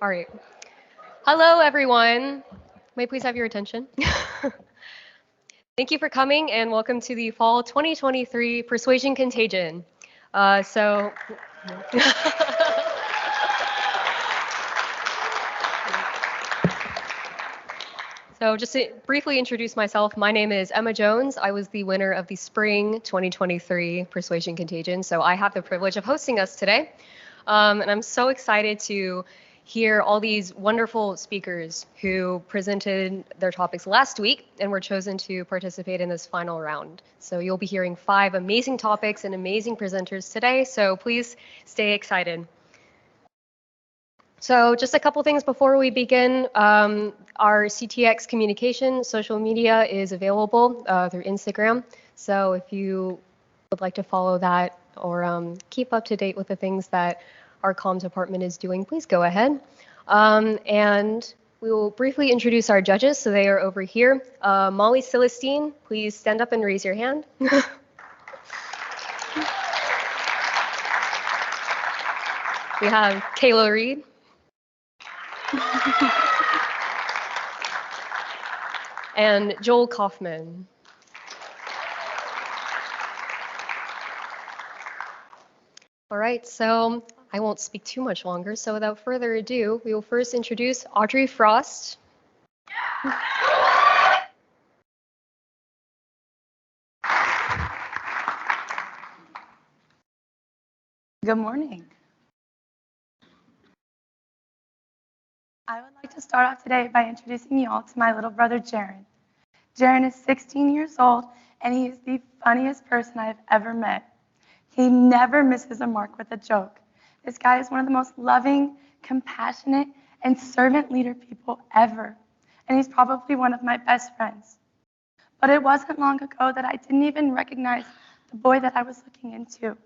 All right. Hello, everyone. May I please have your attention? Thank you for coming and welcome to the Fall 2023 Persuasion Contagion. Uh, so, so just to briefly introduce myself, my name is Emma Jones. I was the winner of the Spring 2023 Persuasion Contagion, so I have the privilege of hosting us today. And I'm so excited to hear all these wonderful speakers who presented their topics last week and were chosen to participate in this final round. So you'll be hearing 5 amazing topics and amazing presenters today, so please stay excited. So just a couple things before we begin. Our CTX communication social media is available through Instagram. So if you would like to follow that or keep up to date with the things that our comms department is doing, please go ahead. And we will briefly introduce our judges. So they are over here. Molly Celestine, please stand up and raise your hand. We have Kayla Reed. And Joel Kaufman. All right, so I won't speak too much longer. So without further ado, we will first introduce Audrey Frost. Good morning. I would like to start off today by introducing you all to my little brother, Jaron. Jaron is 16 years old, and he is the funniest person I have ever met. He never misses a mark with a joke. This guy is one of the most loving, compassionate, and servant leader people ever, and he's probably one of my best friends. But it wasn't long ago that I didn't even recognize the boy that I was looking into.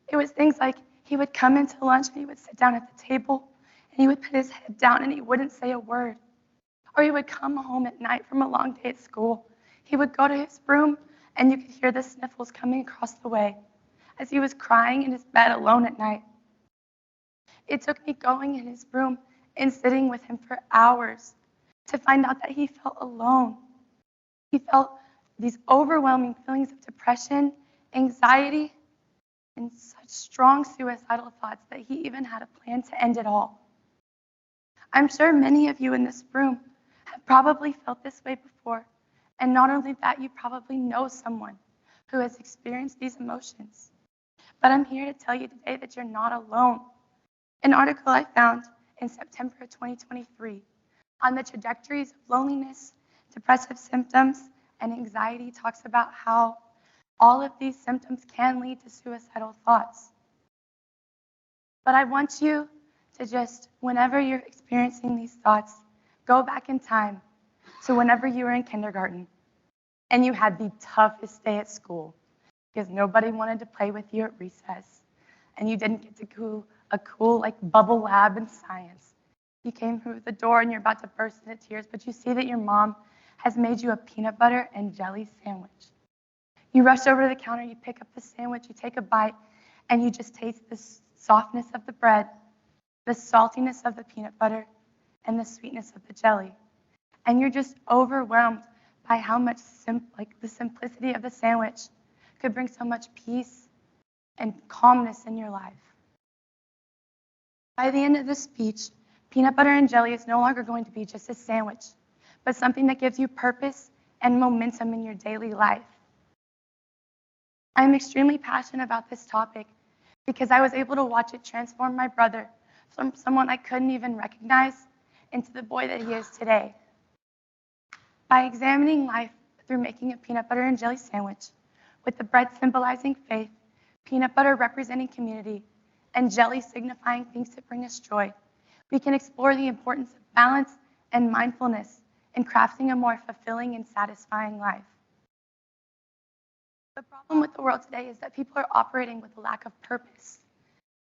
It was things like he would come into lunch and he would sit down at the table and he would put his head down and he wouldn't say a word. Or he would come home at night from a long day at school. He would go to his room and you could hear the sniffles coming across the way as he was crying in his bed alone at night. It took me going in his room and sitting with him for hours to find out that he felt alone. He felt these overwhelming feelings of depression, anxiety, and such strong suicidal thoughts that he even had a plan to end it all. I'm sure many of you in this room have probably felt this way before, and not only that, you probably know someone who has experienced these emotions. But I'm here to tell you today that you're not alone. An article I found in September of 2023 on the trajectories of loneliness, depressive symptoms, and anxiety talks about how all of these symptoms can lead to suicidal thoughts. But I want you to just, whenever you're experiencing these thoughts, go back in time to whenever you were in kindergarten and you had the toughest day at school because nobody wanted to play with you at recess and you didn't get to do a cool like bubble lab in science. You came through the door and you're about to burst into tears, but you see that your mom has made you a peanut butter and jelly sandwich. You rush over to the counter, you pick up the sandwich, you take a bite, and you just taste the softness of the bread, the saltiness of the peanut butter, and the sweetness of the jelly. And you're just overwhelmed by how much the simplicity of the sandwich could bring so much peace and calmness in your life. By the end of this speech, peanut butter and jelly is no longer going to be just a sandwich, but something that gives you purpose and momentum in your daily life. I'm extremely passionate about this topic because I was able to watch it transform my brother from someone I couldn't even recognize into the boy that he is today. By examining life through making a peanut butter and jelly sandwich, with the bread symbolizing faith, peanut butter representing community, and jelly signifying things that bring us joy, we can explore the importance of balance and mindfulness in crafting a more fulfilling and satisfying life. The problem with the world today is that people are operating with a lack of purpose.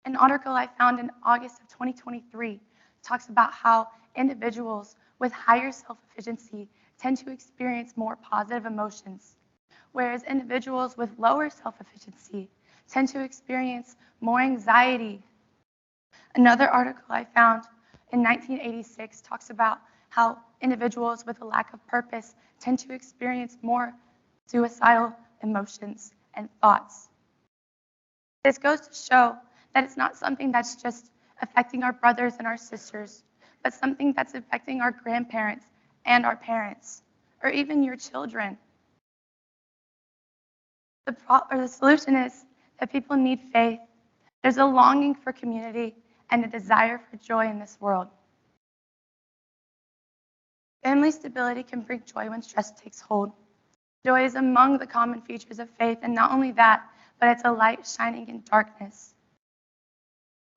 An article I found in August of 2023 talks about how individuals with higher self-efficiency tend to experience more positive emotions, whereas individuals with lower self-efficiency tend to experience more anxiety. Another article I found in 1986 talks about how individuals with a lack of purpose tend to experience more suicidal emotions and thoughts. This goes to show that it's not something that's just affecting our brothers and our sisters, but something that's affecting our grandparents and our parents, or even your children. The solution is that people need faith. There's a longing for community and a desire for joy in this world. Family stability can bring joy when stress takes hold. Joy is among the common features of faith, and not only that, but it's a light shining in darkness.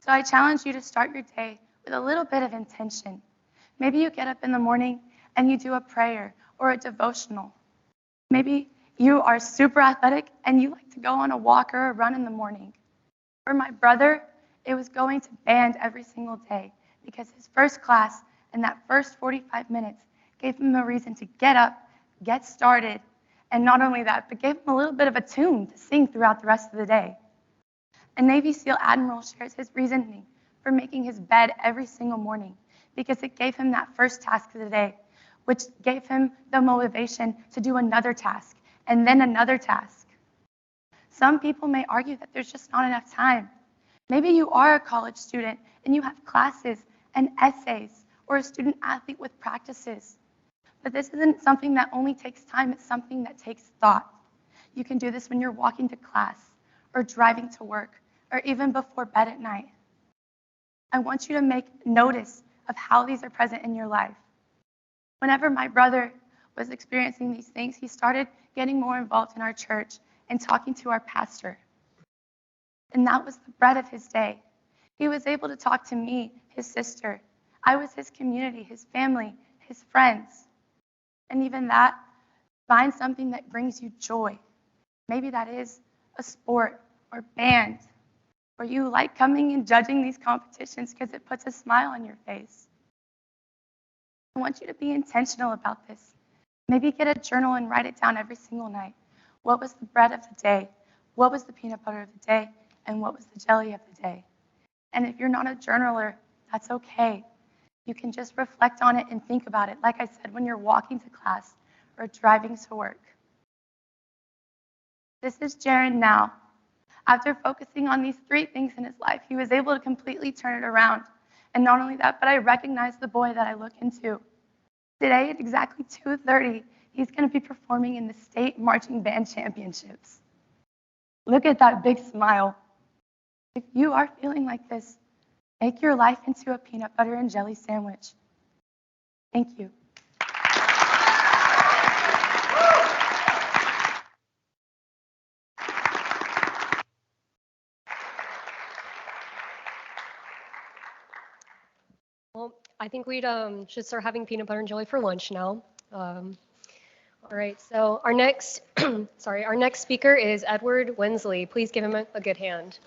So I challenge you to start your day with a little bit of intention. Maybe you get up in the morning and you do a prayer or a devotional. Maybe you are super athletic and you like to go on a walk or a run in the morning. For my brother, it was going to band every single day because his first class and that first 45 minutes gave him a reason to get up, get started, and not only that, but gave him a little bit of a tune to sing throughout the rest of the day. A Navy SEAL admiral shares his reasoning for making his bed every single morning because it gave him that first task of the day, which gave him the motivation to do another task and then another task. Some people may argue that there's just not enough time. Maybe you are a college student and you have classes and essays, or a student athlete with practices. But this isn't something that only takes time, it's something that takes thought. You can do this when you're walking to class, or driving to work, or even before bed at night. I want you to make notice of how these are present in your life. Whenever my brother was experiencing these things, he started getting more involved in our church and talking to our pastor. And that was the bread of his day. He was able to talk to me, his sister. I was his community, his family, his friends. And even that, find something that brings you joy. Maybe that is a sport or band, or you like coming and judging these competitions because it puts a smile on your face. I want you to be intentional about this. Maybe get a journal and write it down every single night. What was the bread of the day? What was the peanut butter of the day? And what was the jelly of the day? And if you're not a journaler, that's okay. You can just reflect on it and think about it, like I said, when you're walking to class or driving to work. This is Jaron now. After focusing on these 3 things in his life, he was able to completely turn it around. And not only that, but I recognize the boy that I look into. Today at exactly 2:30, he's going to be performing in the state marching band championships. Look at that big smile. If you are feeling like this, make your life into a peanut butter and jelly sandwich. Thank you. Well, I think we should start having peanut butter and jelly for lunch now. All right, so our next, our next speaker is Edward Wensley. Please give him a good hand.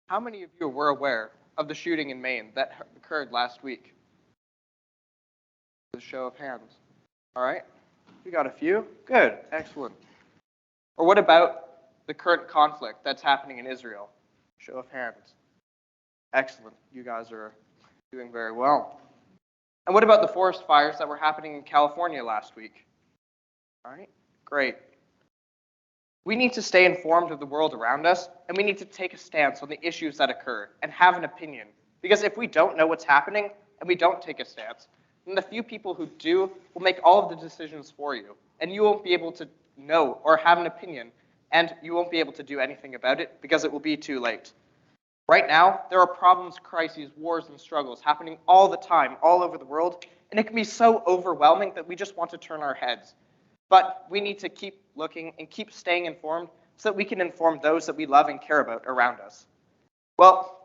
How many of you were aware of the shooting in Maine that occurred last week? A show of hands. All right, we got a few. Good, excellent. Or what about the current conflict that's happening in Israel? Show of hands. Excellent, you guys are doing very well. And what about the forest fires that were happening in California last week? All right, great. We need to stay informed of the world around us, and we need to take a stance on the issues that occur and have an opinion. Because if we don't know what's happening and we don't take a stance, then the few people who do will make all of the decisions for you, and you won't be able to know or have an opinion, and you won't be able to do anything about it because it will be too late. Right now, there are problems, crises, wars, and struggles happening all the time, all over the world, and it can be so overwhelming that we just want to turn our heads. But we need to keep looking and keep staying informed so that we can inform those that we love and care about around us. Well,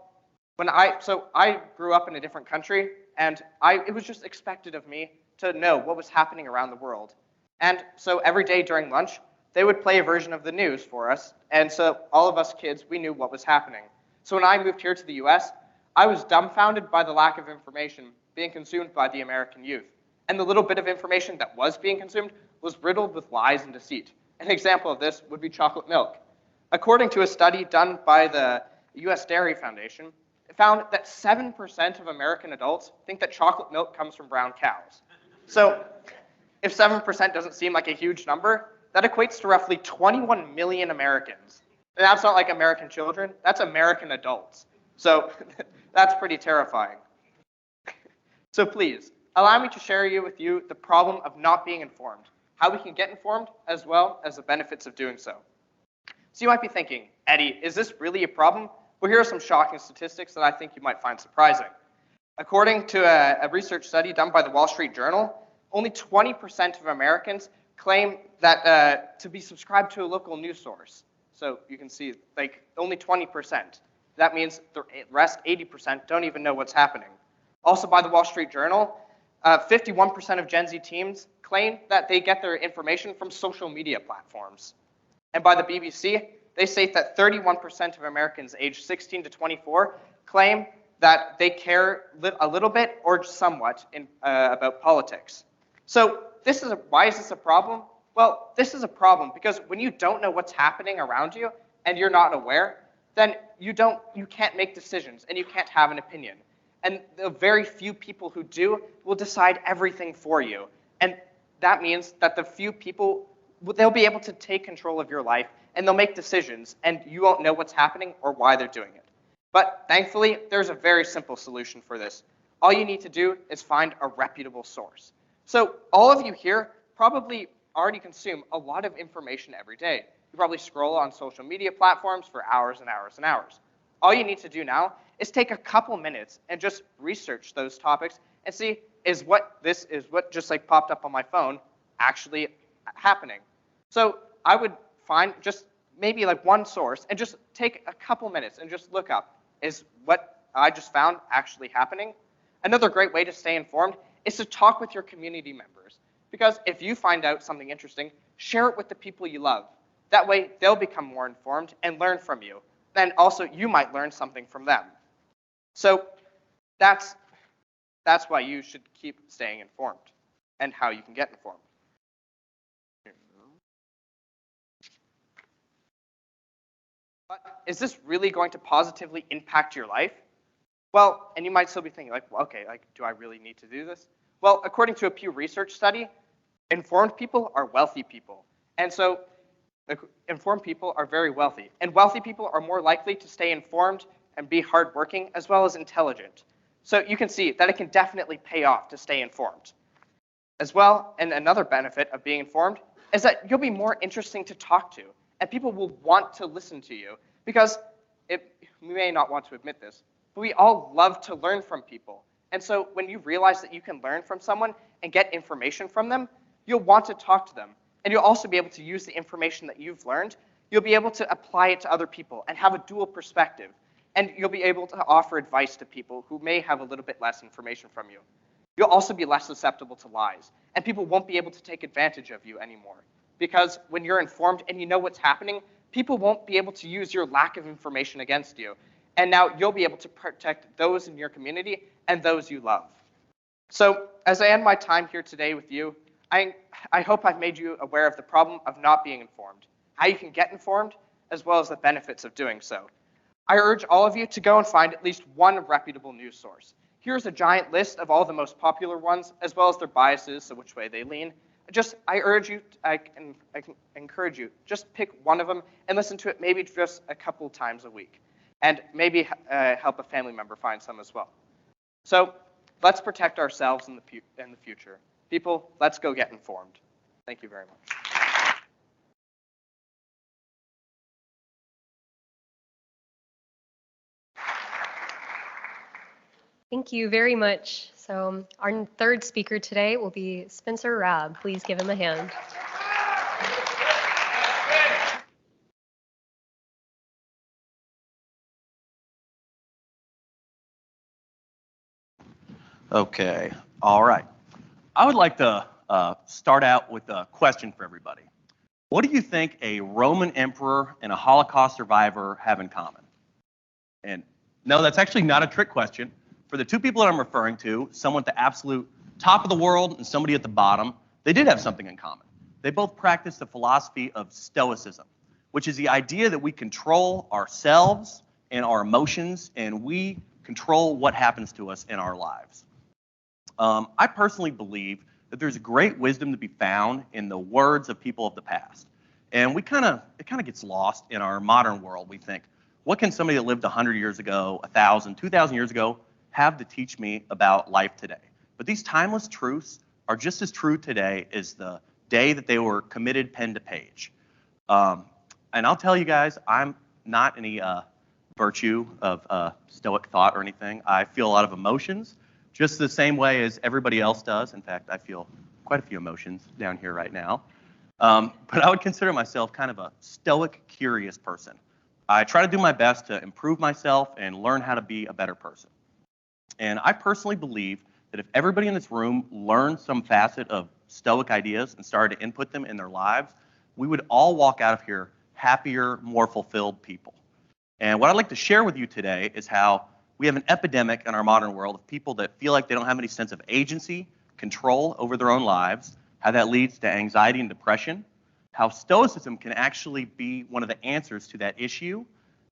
I grew up in a different country, and it was just expected of me to know what was happening around the world. And so every day during lunch, they would play a version of the news for us, and so all of us kids, we knew what was happening. So when I moved here to the US, I was dumbfounded by the lack of information being consumed by the American youth. And the little bit of information that was being consumed was riddled with lies and deceit. An example of this would be chocolate milk. According to a study done by the US Dairy Foundation, it found that 7% of American adults think that chocolate milk comes from brown cows. So if 7% doesn't seem like a huge number, that equates to roughly 21 million Americans. And that's not like American children, that's American adults. So that's pretty terrifying. So please, allow me to share with you the problem of not being informed, how we can get informed, as well as the benefits of doing so. So you might be thinking, Eddie, is this really a problem? Well, here are some shocking statistics that I think you might find surprising. According to a research study done by the Wall Street Journal, only 20% of Americans claim that to be subscribed to a local news source. So you can see, like, only 20%. That means the rest, 80%, don't even know what's happening. Also by the Wall Street Journal, 51% of Gen Z teens claim that they get their information from social media platforms. And by the BBC, they state that 31% of Americans aged 16 to 24 claim that they care a little bit or somewhat about politics. So why is this a problem? Well, this is a problem because when you don't know what's happening around you and you're not aware, then you can't make decisions and you can't have an opinion. And the very few people who do will decide everything for you. And that means that the few people, they'll be able to take control of your life and they'll make decisions and you won't know what's happening or why they're doing it. But thankfully, there's a very simple solution for this. All you need to do is find a reputable source. So all of you here probably already consume a lot of information every day. You probably scroll on social media platforms for hours and hours and hours. All you need to do now is take a couple minutes and just research those topics and see is what just like popped up on my phone actually happening. So I would find just maybe like one source and just take a couple minutes and just look up, is what I just found actually happening? Another great way to stay informed is to talk with your community members. Because if you find out something interesting, share it with the people you love. That way, they'll become more informed and learn from you. Then also, you might learn something from them. So that's why you should keep staying informed and how you can get informed. But is this really going to positively impact your life? Well, and you might still be thinking, like, well, okay, like, do I really need to do this? Well, according to a Pew Research study, informed people are wealthy people. And so informed people are very wealthy. And wealthy people are more likely to stay informed and be hardworking as well as intelligent. So you can see that it can definitely pay off to stay informed. As well, and another benefit of being informed is that you'll be more interesting to talk to. And people will want to listen to you. Because we may not want to admit this, but we all love to learn from people. And so when you realize that you can learn from someone and get information from them, you'll want to talk to them. And you'll also be able to use the information that you've learned. You'll be able to apply it to other people and have a dual perspective. And you'll be able to offer advice to people who may have a little bit less information from you. You'll also be less susceptible to lies. And people won't be able to take advantage of you anymore. Because when you're informed and you know what's happening, people won't be able to use your lack of information against you. And now you'll be able to protect those in your community and those you love. So as I end my time here today with you, I hope I've made you aware of the problem of not being informed, how you can get informed, as well as the benefits of doing so. I urge all of you to go and find at least one reputable news source. Here's a giant list of all the most popular ones, as well as their biases, so which way they lean. I encourage you, just pick one of them and listen to it maybe just a couple times a week. And maybe help a family member find some as well. So let's protect ourselves in the future. People, let's go get informed. Thank you very much. Thank you very much. So our third speaker today will be Spencer Rabb. Please give him a hand. Okay, all right. I would like to start out with a question for everybody. What do you think a Roman emperor and a Holocaust survivor have in common? And no, that's actually not a trick question. For the two people that I'm referring to, someone at the absolute top of the world and somebody at the bottom, they did have something in common. They both practiced the philosophy of Stoicism, which is the idea that we control ourselves and our emotions, and we control what happens to us in our lives. I personally believe that there's great wisdom to be found in the words of people of the past. And it kind of gets lost in our modern world. We think, what can somebody that lived 100 years ago, 1,000, 2,000 years ago have to teach me about life today? But these timeless truths are just as true today as the day that they were committed pen to page. And I'll tell you guys, I'm not any virtue of Stoic thought or anything. I feel a lot of emotions, just the same way as everybody else does. In fact, I feel quite a few emotions down here right now. But I would consider myself kind of a Stoic, curious person. I try to do my best to improve myself and learn how to be a better person. And I personally believe that if everybody in this room learned some facet of Stoic ideas and started to input them in their lives, we would all walk out of here happier, more fulfilled people. And what I'd like to share with you today is how we have an epidemic in our modern world of people that feel like they don't have any sense of agency, control over their own lives, how that leads to anxiety and depression, how Stoicism can actually be one of the answers to that issue,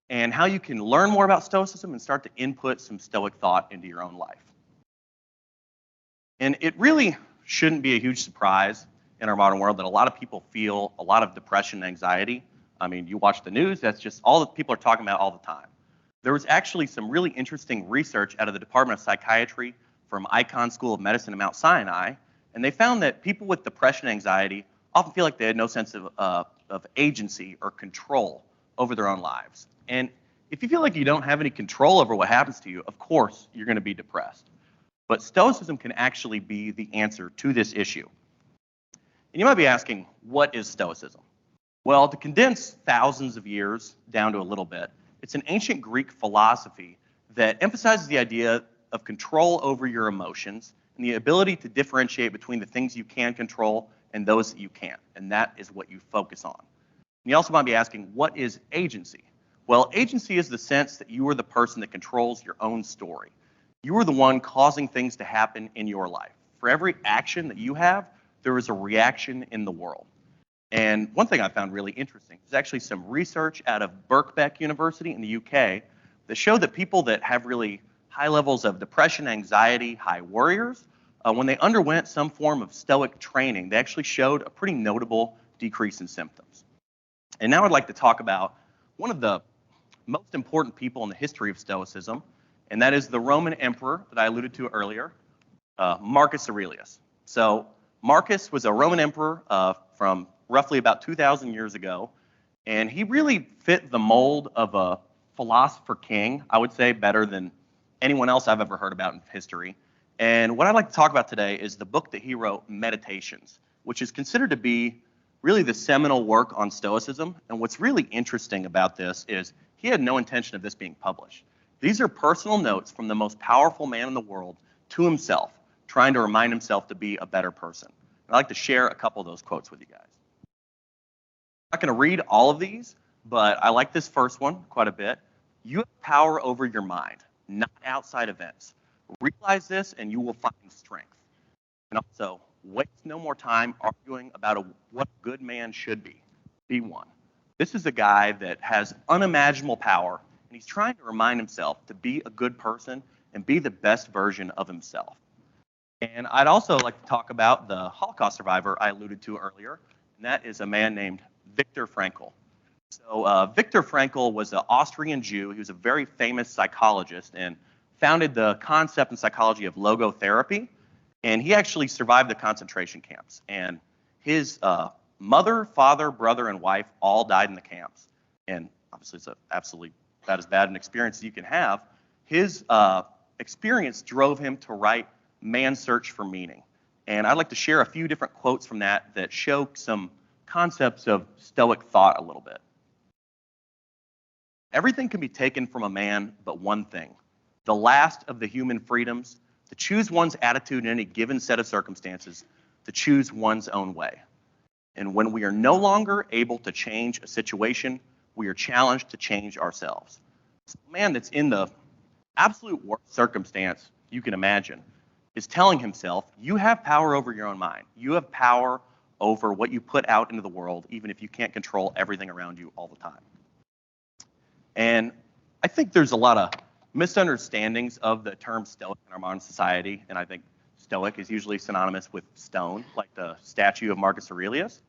and how you can learn more about Stoicism and start to input some Stoic thought into your own life. And it really shouldn't be a huge surprise in our modern world that a lot of people feel a lot of depression and anxiety. I mean, you watch the news, that's just all that people are talking about all the time. There was actually some really interesting research out of the Department of Psychiatry from Icahn School of Medicine at Mount Sinai, and they found that people with depression and anxiety often feel like they had no sense of agency or control over their own lives. And if you feel like you don't have any control over what happens to you, of course you're going to be depressed. But Stoicism can actually be the answer to this issue. And you might be asking, what is Stoicism? Well, to condense thousands of years down to a little bit, it's an ancient Greek philosophy that emphasizes the idea of control over your emotions and the ability to differentiate between the things you can control and those that you can't. And that is what you focus on. And you also might be asking, what is agency? Well, agency is the sense that you are the person that controls your own story. You are the one causing things to happen in your life. For every action that you have, there is a reaction in the world. And one thing I found really interesting is actually some research out of Birkbeck University in the UK that showed that people that have really high levels of depression, anxiety, high worriers, when they underwent some form of Stoic training, they actually showed a pretty notable decrease in symptoms. And now I'd like to talk about one of the most important people in the history of Stoicism, and that is the Roman emperor that I alluded to earlier, Marcus Aurelius. So Marcus was a Roman emperor from roughly about 2,000 years ago, and he really fit the mold of a philosopher king, I would say, better than anyone else I've ever heard about in history. And what I'd like to talk about today is the book that he wrote, Meditations, which is considered to be really the seminal work on Stoicism. And what's really interesting about this is he had no intention of this being published. These are personal notes from the most powerful man in the world to himself, trying to remind himself to be a better person. And I'd like to share a couple of those quotes with you guys. I'm not going to read all of these, but I like this first one quite a bit. You have power over your mind, not outside events. Realize this and you will find strength. And also, waste no more time arguing about what a good man should be. Be one. This is a guy that has unimaginable power, and he's trying to remind himself to be a good person and be the best version of himself. And I'd also like to talk about the Holocaust survivor I alluded to earlier, and that is a man named Viktor Frankl. So Viktor Frankl was an Austrian Jew. He was a very famous psychologist and founded the concept in psychology of logotherapy. And he actually survived the concentration camps. And his mother, father, brother, and wife all died in the camps. And obviously it's absolutely about as bad an experience as you can have. His experience drove him to write Man's Search for Meaning. And I'd like to share a few different quotes from that show some concepts of Stoic thought a little bit. Everything can be taken from a man but one thing, the last of the human freedoms, to choose one's attitude in any given set of circumstances, to choose one's own way. And when we are no longer able to change a situation, we are challenged to change ourselves. man that's in the absolute worst circumstance you can imagine is telling himself, you have power over your own mind. You have power over what you put out into the world, even if you can't control everything around you all the time. And I think there's a lot of misunderstandings of the term stoic in our modern society, and I think stoic is usually synonymous with stone, like the statue of Marcus Aurelius,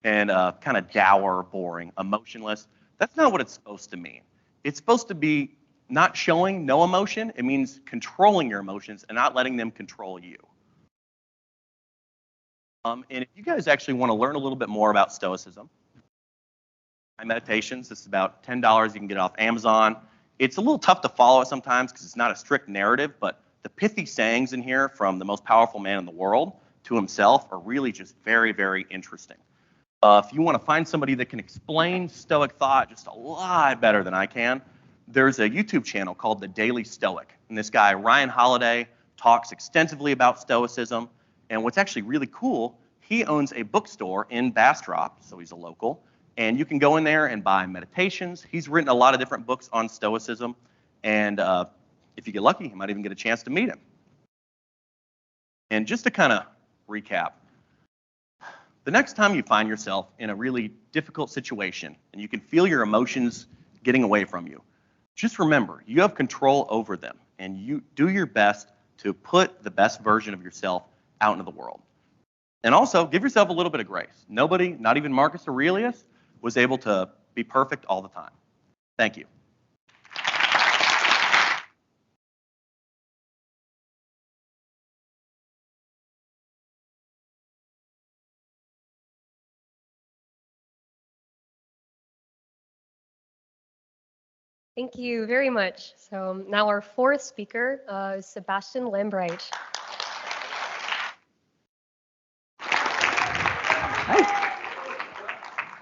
and kind of dour, boring, emotionless. That's not what it's supposed to mean. It's supposed to be not showing no emotion. It means controlling your emotions and not letting them control you. And if you guys actually want to learn a little bit more about Stoicism, my meditations, this is about $10. You can get it off Amazon. It's a little tough to follow it sometimes because it's not a strict narrative, but the pithy sayings in here from the most powerful man in the world to himself are really just very, very interesting. If you want to find somebody that can explain Stoic thought just a lot better than I can, there's a YouTube channel called The Daily Stoic. And this guy, Ryan Holiday, talks extensively about Stoicism. And what's actually really cool, he owns a bookstore in Bastrop, so he's a local. And you can go in there and buy meditations. He's written a lot of different books on Stoicism. And if you get lucky, you might even get a chance to meet him. And just to kind of recap, the next time you find yourself in a really difficult situation and you can feel your emotions getting away from you, just remember, you have control over them, and you do your best to put the best version of yourself out into the world. And also, give yourself a little bit of grace. Nobody, not even Marcus Aurelius, was able to be perfect all the time. Thank you. Thank you very much. So now our fourth speaker is Sebastian Lambright. Hi.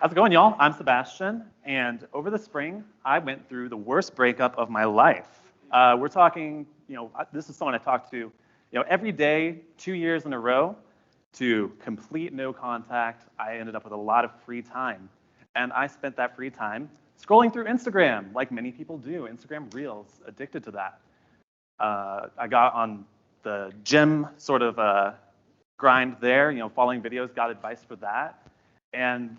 How's it going, y'all? I'm Sebastian, and over the spring, I went through the worst breakup of my life. We're talking, this is someone I talked to, every day, 2 years in a row, to complete no contact. I ended up with a lot of free time, and I spent that free time scrolling through Instagram, like many people do. Instagram Reels, addicted to that. I got on the gym sort of grind there, following videos, got advice for that. And,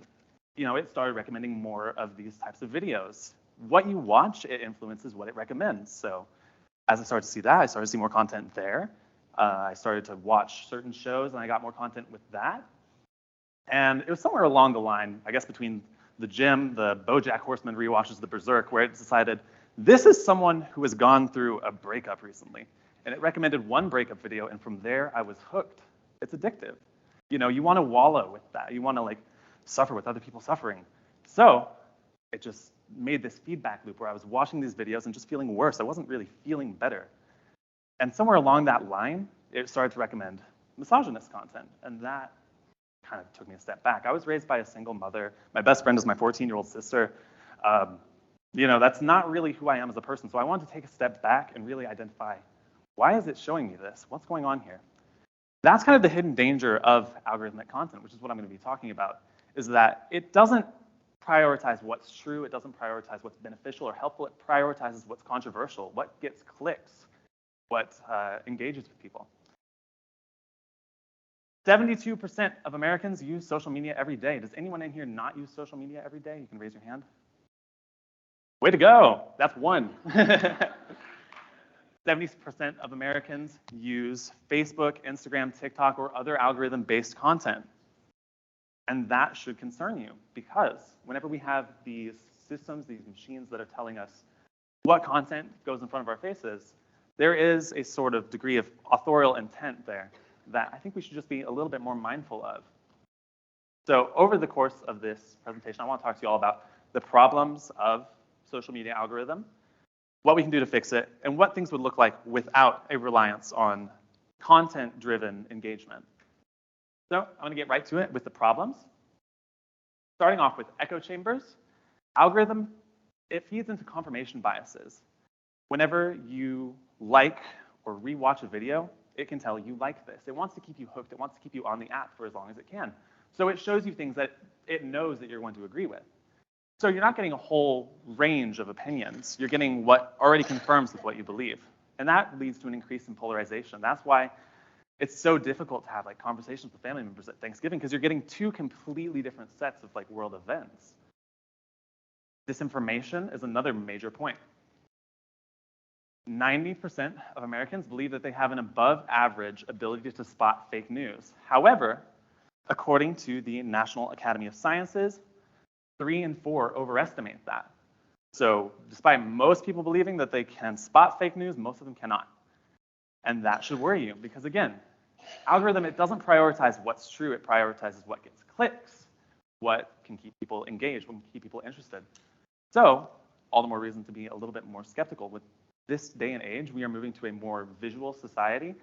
it started recommending more of these types of videos. What you watch, it influences what it recommends. So as I started to see that, I started to see more content there. I started to watch certain shows, and I got more content with that. And it was somewhere along the line, I guess, between the gym, the BoJack Horseman rewatches, the Berserk, where it decided this is someone who has gone through a breakup recently. And it recommended one breakup video, and from there I was hooked. It's addictive. You want to wallow with that. You want to suffer with other people suffering. So it just made this feedback loop where I was watching these videos and just feeling worse. I wasn't really feeling better. And somewhere along that line, it started to recommend misogynist content, and that kind of took me a step back. I was raised by a single mother. My best friend is my 14-year-old sister. That's not really who I am as a person. So I wanted to take a step back and really identify, why is it showing me this? What's going on here? That's kind of the hidden danger of algorithmic content, which is what I'm going to be talking about, is that it doesn't prioritize what's true. It doesn't prioritize what's beneficial or helpful. It prioritizes what's controversial, what gets clicks, what engages with people. 72% of Americans use social media every day. Does anyone in here not use social media every day? You can raise your hand. Way to go. That's one. 70% of Americans use Facebook, Instagram, TikTok, or other algorithm-based content. And that should concern you, because whenever we have these systems, these machines that are telling us what content goes in front of our faces, there is a sort of degree of authorial intent there that I think we should just be a little bit more mindful of. So over the course of this presentation, I want to talk to you all about the problems of social media algorithm, what we can do to fix it, and what things would look like without a reliance on content-driven engagement. So I'm going to get right to it with the problems. Starting off with echo chambers. Algorithm, it feeds into confirmation biases. Whenever you like or rewatch a video, it can tell you like this. It wants to keep you hooked. It wants to keep you on the app for as long as it can. So it shows you things that it knows that you're going to agree with. So you're not getting a whole range of opinions. You're getting what already confirms with what you believe. And that leads to an increase in polarization. That's why it's so difficult to have like conversations with family members at Thanksgiving, because you're getting two completely different sets of like world events. Disinformation is another major point. 90% of Americans believe that they have an above average ability to spot fake news. However, according to the National Academy of Sciences, 3 in 4 overestimate that. So despite most people believing that they can spot fake news, most of them cannot. And that should worry you, because again, algorithm, it doesn't prioritize what's true, it prioritizes what gets clicks, what can keep people engaged, what can keep people interested. So all the more reason to be a little bit more skeptical. With this day and age, we are moving to a more visual society.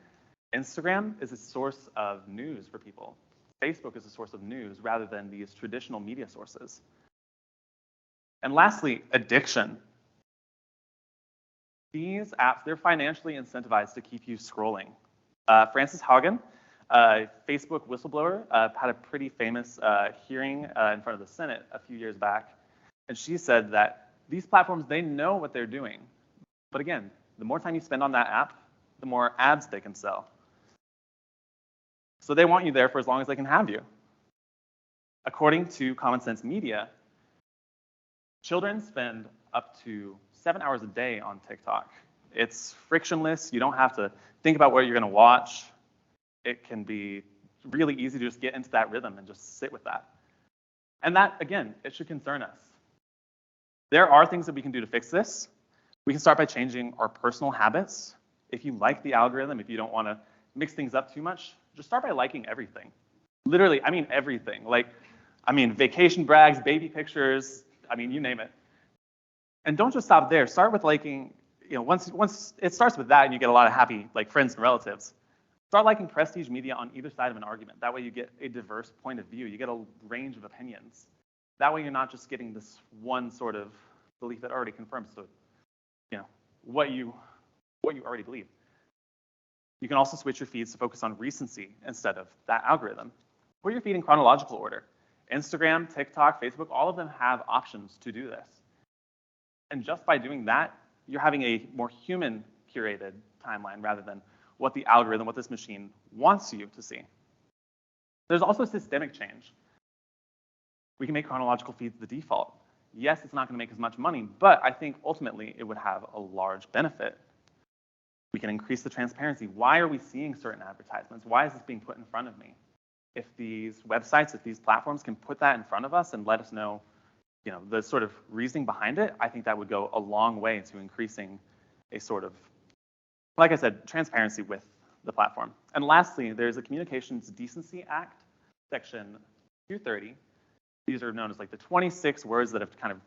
Instagram is a source of news for people. Facebook is a source of news rather than these traditional media sources. And lastly, addiction. These apps, they're financially incentivized to keep you scrolling. Frances Haugen, a Facebook whistleblower, had a pretty famous hearing in front of the Senate a few years back. And she said that these platforms, they know what they're doing. But again, the more time you spend on that app, the more ads they can sell. So they want you there for as long as they can have you. According to Common Sense Media, children spend up to 7 hours a day on TikTok. It's frictionless. You don't have to think about what you're going to watch. It can be really easy to just get into that rhythm and just sit with that. And that, again, it should concern us. There are things that we can do to fix this. We can start by changing our personal habits. If you like the algorithm, if you don't want to mix things up too much, just start by liking everything. Literally, I mean everything. Like, I mean vacation brags, baby pictures, I mean, you name it. And don't just stop there. Start with liking, once it starts with that and you get a lot of happy like friends and relatives, start liking prestige media on either side of an argument. That way you get a diverse point of view. You get a range of opinions. That way you're not just getting this one sort of belief that already confirms what you already believe. You can also switch your feeds to focus on recency instead of that algorithm. Put your feed in chronological order. Instagram, TikTok, Facebook, all of them have options to do this. And just by doing that, you're having a more human curated timeline rather than what the algorithm, what this machine wants you to see. There's also systemic change. We can make chronological feeds the default. Yes, it's not going to make as much money, but I think ultimately it would have a large benefit. We can increase the transparency. Why are we seeing certain advertisements? Why is this being put in front of me? If these websites, if these platforms can put that in front of us and let us know, the sort of reasoning behind it, I think that would go a long way to increasing a sort of, like I said, transparency with the platform. And lastly, there's a Communications Decency Act, Section 230. These are known as like the 26 words that have kind of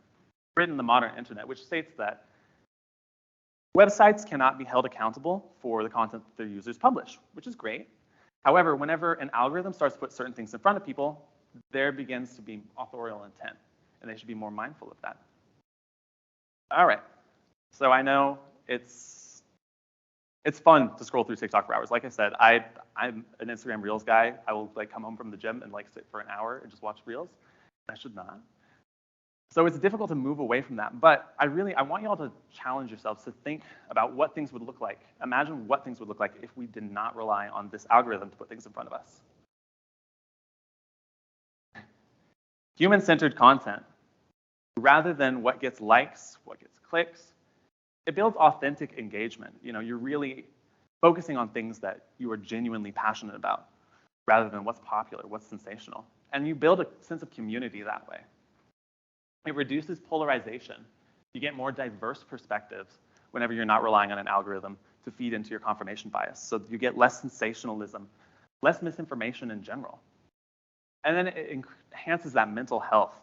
written the modern internet, which states that websites cannot be held accountable for the content that their users publish, which is great. However, whenever an algorithm starts to put certain things in front of people, there begins to be authorial intent, and they should be more mindful of that. All right, so I know it's fun to scroll through TikTok for hours. Like I said, I'm an Instagram Reels guy. I will like come home from the gym and like sit for an hour and just watch Reels. I should not. So it's difficult to move away from that, but I want you all to challenge yourselves to think about what things would look like. Imagine what things would look like if we did not rely on this algorithm to put things in front of us. Human-centered content. Rather than what gets likes, what gets clicks, it builds authentic engagement. You're really focusing on things that you are genuinely passionate about, rather than what's popular, what's sensational. And you build a sense of community that way. It reduces polarization. You get more diverse perspectives whenever you're not relying on an algorithm to feed into your confirmation bias. So you get less sensationalism, less misinformation in general. And then it enhances that mental health.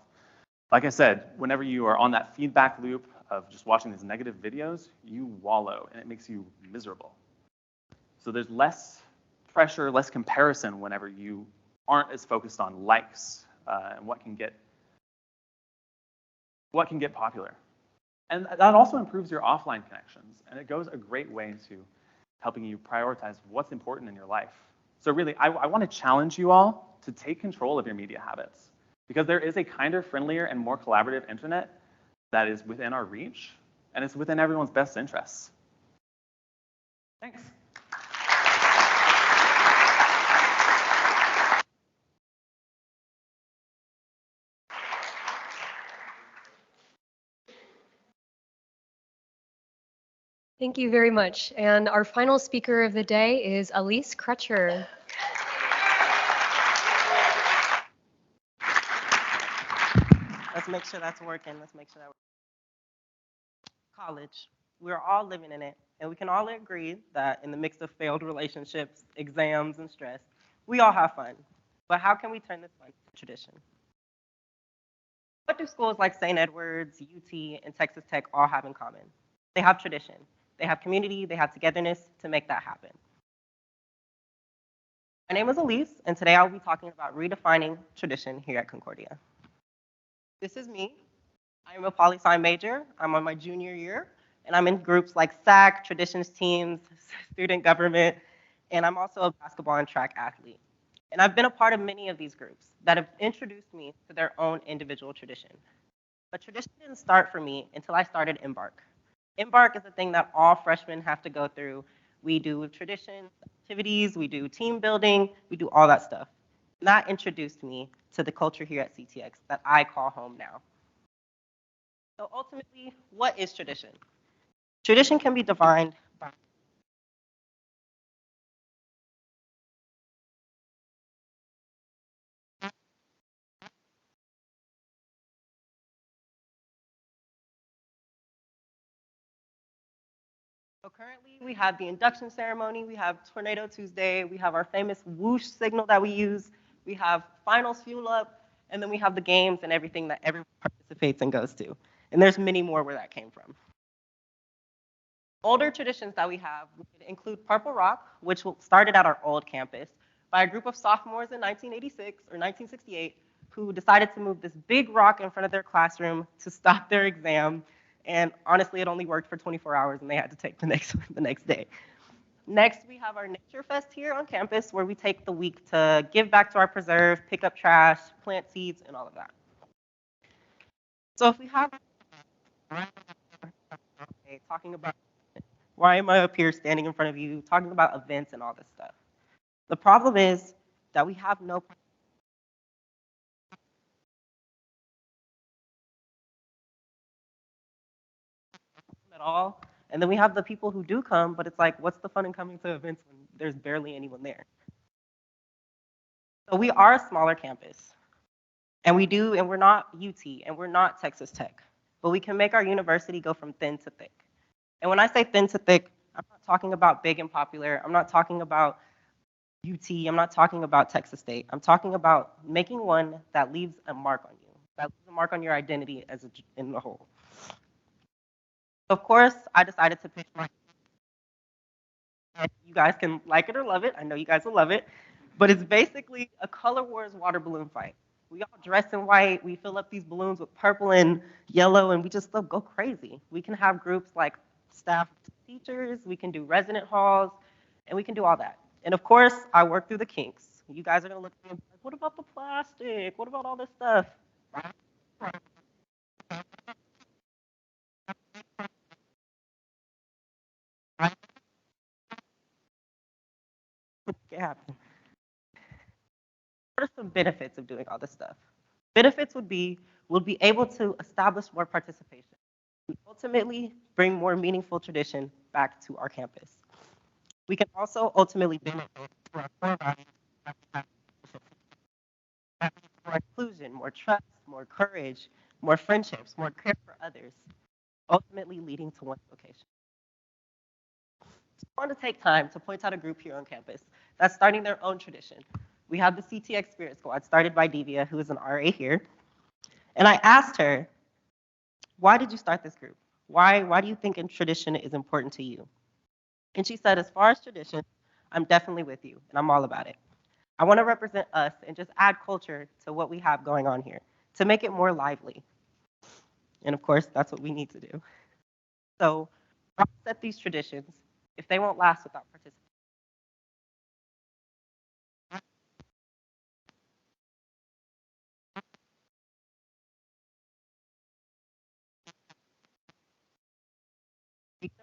Like I said, whenever you are on that feedback loop of just watching these negative videos, you wallow and it makes you miserable. So there's less pressure, less comparison whenever you aren't as focused on likes and what can get popular. And that also improves your offline connections, and it goes a great way to helping you prioritize what's important in your life. So really, I want to challenge you all to take control of your media habits. because there is a kinder, friendlier, and more collaborative internet that is within our reach, and it's within everyone's best interests. Thanks. Thank you very much. And our final speaker of the day is Elise Crutcher. Let's make sure that's working. Let's make sure that college. We're all living in it, and we can all agree that in the mix of failed relationships, exams, and stress, we all have fun. But how can we turn this fun into tradition? What do schools like St. Edward's, UT, and Texas Tech all have in common? They have tradition. They have community. They have togetherness to make that happen. My name is Elise, and today I'll be talking about redefining tradition here at Concordia. This is me. I am a poli-sci major. I'm on my junior year, and I'm in groups like SAC, traditions teams, student government, and I'm also a basketball and track athlete. And I've been a part of many of these groups that have introduced me to their own individual tradition. But tradition didn't start for me until I started Embark. Embark is a thing that all freshmen have to go through. We do traditions, activities, we do team building, we do all that stuff. And that introduced me to the culture here at CTX that I call home now. So ultimately, what is tradition? Tradition can be defined by So currently, we have the induction ceremony, we have Tornado Tuesday, we have our famous whoosh signal that we use, we have finals fuel up, and then we have the games and everything that everyone participates and goes to. And there's many more where that came from. Older traditions that we have include Purple Rock, which started at our old campus by a group of sophomores in 1986 or 1968 who decided to move this big rock in front of their classroom to stop their exam. And honestly, it only worked for 24 hours and they had to take the next day. Next, we have our Nature Fest here on campus where we take the week to give back to our preserve, pick up trash, plant seeds, and all of that. So if we have, talking about, why am I up here standing in front of you talking about events and all this stuff? The problem is that we have no at all. And then we have the people who do come, but it's like, what's the fun in coming to events when there's barely anyone there? So we are a smaller campus. And we're not UT, and we're not Texas Tech. But we can make our university go from thin to thick. And when I say thin to thick, I'm not talking about big and popular. I'm not talking about UT. I'm not talking about Texas State. I'm talking about making one that leaves a mark on you, that leaves a mark on your identity in the whole. Of course, I decided to pitch my. You guys can like it or love it. I know you guys will love it. But it's basically a color wars water balloon fight. We all dress in white. We fill up these balloons with purple and yellow, and we just go crazy. We can have groups like staff teachers. We can do resident halls, and we can do all that. And of course, I work through the kinks. You guys are going to look at me and be like, what about the plastic? What about all this stuff? Make it happen. What are some benefits of doing all this stuff? Benefits would be we'll be able to establish more participation. And ultimately, bring more meaningful tradition back to our campus. We can also ultimately benefit to our core values, more inclusion, more trust, more courage, more friendships, more care for others, ultimately leading to one vocation. So I want to take time to point out a group here on campus that's starting their own tradition. We have the CTX Spirit Squad, started by Divya, who is an RA here. And I asked her, why did you start this group? Why do you think tradition is important to you? And she said, as far as tradition, I'm definitely with you, and I'm all about it. I want to represent us and just add culture to what we have going on here to make it more lively. And of course, that's what we need to do. So set these traditions if they won't last without participation.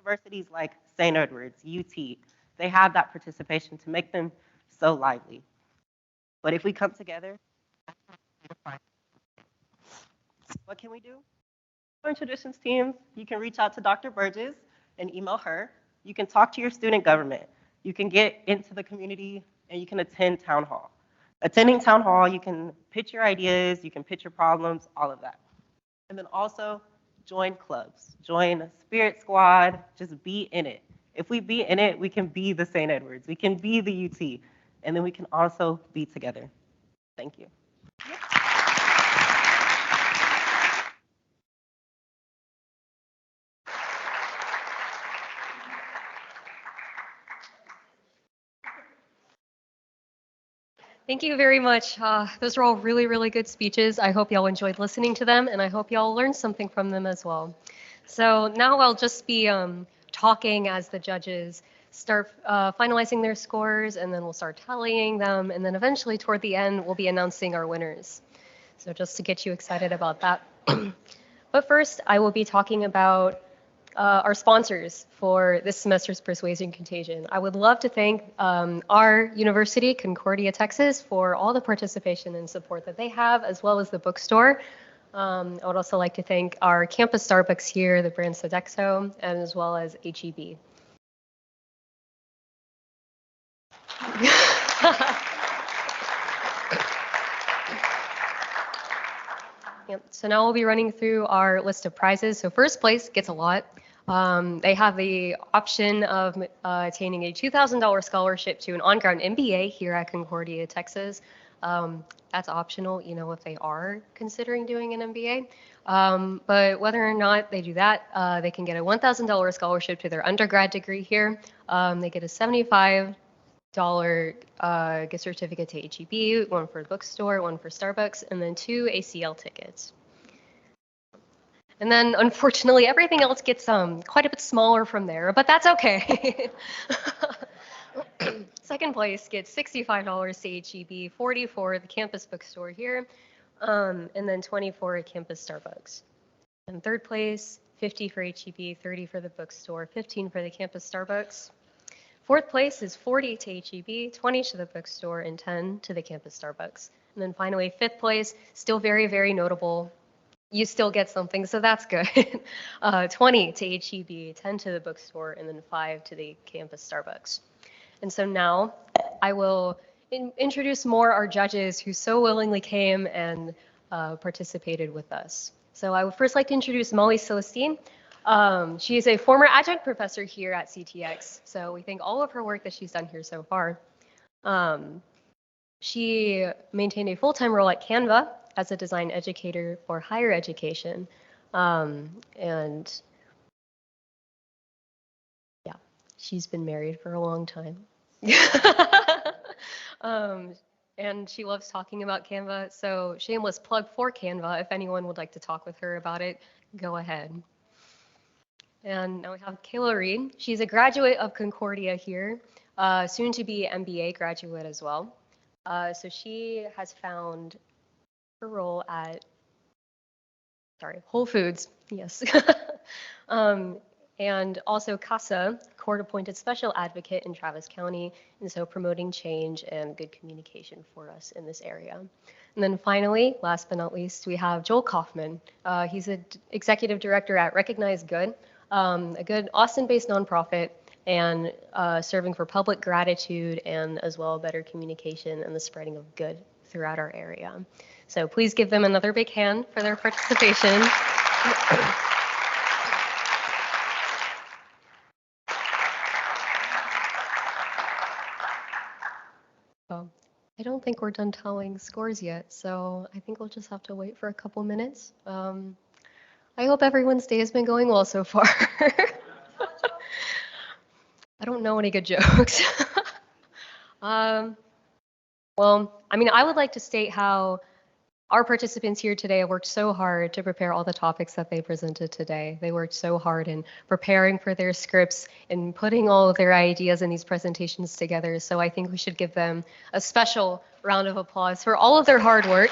universities like St. Edward's, UT, they have that participation to make them so lively. But if we come together, what can we do? For traditions teams, you can reach out to Dr. Burgess and email her. You can talk to your student government. You can get into the community and you can attend town hall. Attending town hall, you can pitch your ideas, you can pitch your problems, all of that. And then also join clubs, join Spirit Squad, just be in it. If we be in it, we can be the St. Edwards, we can be the UT, and then we can also be together. Thank you. Thank you very much. Those are all really, really good speeches. I hope y'all enjoyed listening to them, and I hope y'all learned something from them as well. So now I'll just be talking as the judges start finalizing their scores, and then we'll start tallying them, and then eventually toward the end, we'll be announcing our winners. So just to get you excited about that. But first, I will be talking about our sponsors for this semester's Persuasion Contagion. I would love to thank our university, Concordia, Texas, for all the participation and support that they have, as well as the bookstore. I would also like to thank our campus Starbucks here, the brand Sodexo, and as well as HEB. Yep. So now we'll be running through our list of prizes. So first place gets a lot. They have the option of attaining a $2,000 scholarship to an on-ground MBA here at Concordia, Texas. That's optional, you know, if they are considering doing an MBA. But whether or not they do that, they can get a $1,000 scholarship to their undergrad degree here. They get a $75 gift certificate to HEB, one for the bookstore, one for Starbucks, and then 2 ACL tickets. And then, unfortunately, everything else gets quite a bit smaller from there, but that's okay. Second place gets $65 to HEB, $40 for the campus bookstore here, and then $20 for a campus Starbucks. And third place, $50 for HEB, $30 for the bookstore, $15 for the campus Starbucks. Fourth place is $40 to HEB, $20 to the bookstore, and $10 to the campus Starbucks. And then finally, fifth place, still very, very notable. You still get something, so that's good. $20 to HEB, $10 to the bookstore, and then $5 to the campus Starbucks. And so now I will introduce more our judges who so willingly came and participated with us. So I would first like to introduce Molly Celestine. She is a former adjunct professor here at CTX, so we thank all of her work that she's done here so far. She maintained a full-time role at Canva as a design educator for higher education. And yeah, she's been married for a long time. And she loves talking about Canva. So shameless plug for Canva. If anyone would like to talk with her about it, go ahead. And now we have Kayla Reed. She's a graduate of Concordia here, soon to be MBA graduate as well. So she has found her role at, Whole Foods, yes. And also CASA, court-appointed special advocate in Travis County, and so promoting change and good communication for us in this area. And then finally, last but not least, we have Joel Kaufman. He's an executive director at Recognize Good, a good Austin-based nonprofit, and serving for public gratitude and as well better communication and the spreading of good throughout our area. So please give them another big hand for their participation. Well, I don't think we're done tallying scores yet, so I think we'll just have to wait for a couple minutes. I hope everyone's day has been going well so far. I don't know any good jokes. Well, I mean, I would like to state how our participants here today have worked so hard to prepare all the topics that they presented today. They worked so hard in preparing for their scripts and putting all of their ideas in these presentations together. So I think we should give them a special round of applause for all of their hard work.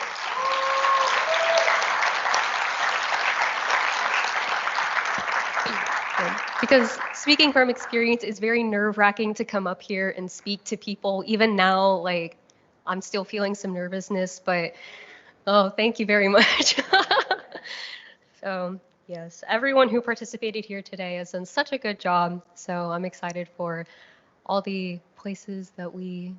Because speaking from experience, it's very nerve-wracking to come up here and speak to people. Even now, like, I'm still feeling some nervousness, but oh, thank you very much. So, yes, everyone who participated here today has done such a good job. So I'm excited for all the places that we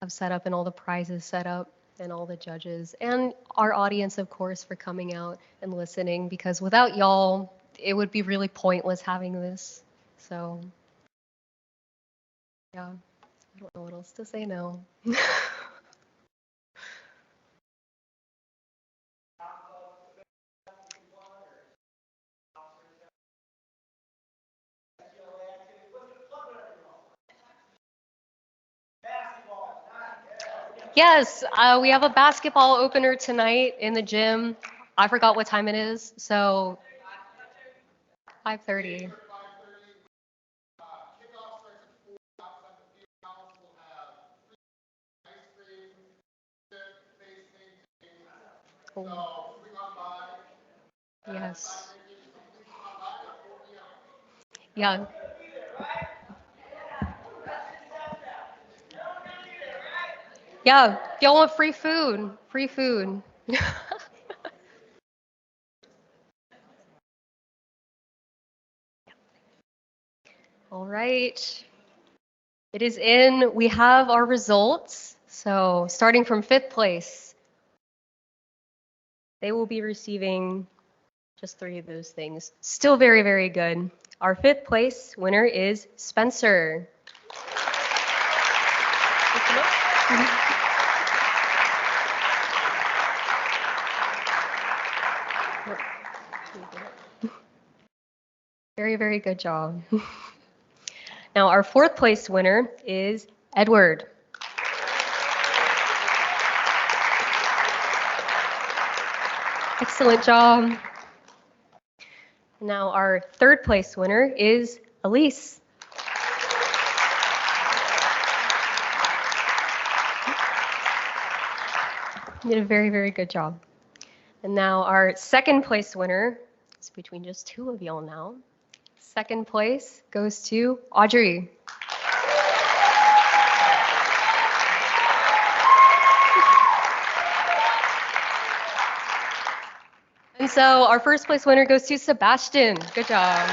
have set up and all the prizes set up and all the judges and our audience, of course, for coming out and listening, because without y'all, it would be really pointless having this. So, yeah, I don't know what else to say now. Yes, we have a basketball opener tonight in the gym. I forgot what time it is, so 5:30. Cool. Yes. Yeah. Yeah. Y'all want free food? Free food. All right. It is in. We have our results. So starting from fifth place, they will be receiving just 3 of those things. Still very, very good. Our fifth place winner is Spencer. Very, very good job. Now, our fourth place winner is Edward. Excellent job. Now, our third place winner is Elise. You did a very, very good job. And now our second place winner, it's between just 2 of y'all now. Second place goes to Audrey. And so our first place winner goes to Sebastian. Good job.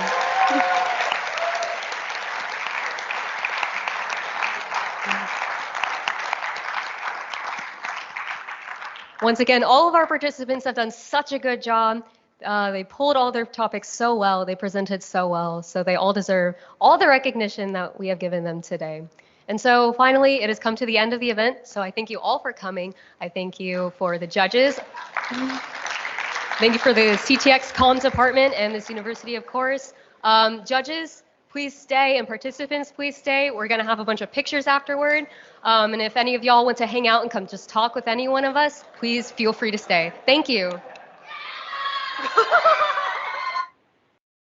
Once again, all of our participants have done such a good job. They pulled all their topics so well. They presented so well. So they all deserve all the recognition that we have given them today. And so finally, it has come to the end of the event. So I thank you all for coming. I thank you for the judges. Thank you for the CTX Comms Department and this university, of course. Judges, please stay, and participants, please stay. We're going to have a bunch of pictures afterward. And if any of y'all want to hang out and come just talk with any one of us, please feel free to stay. Thank you.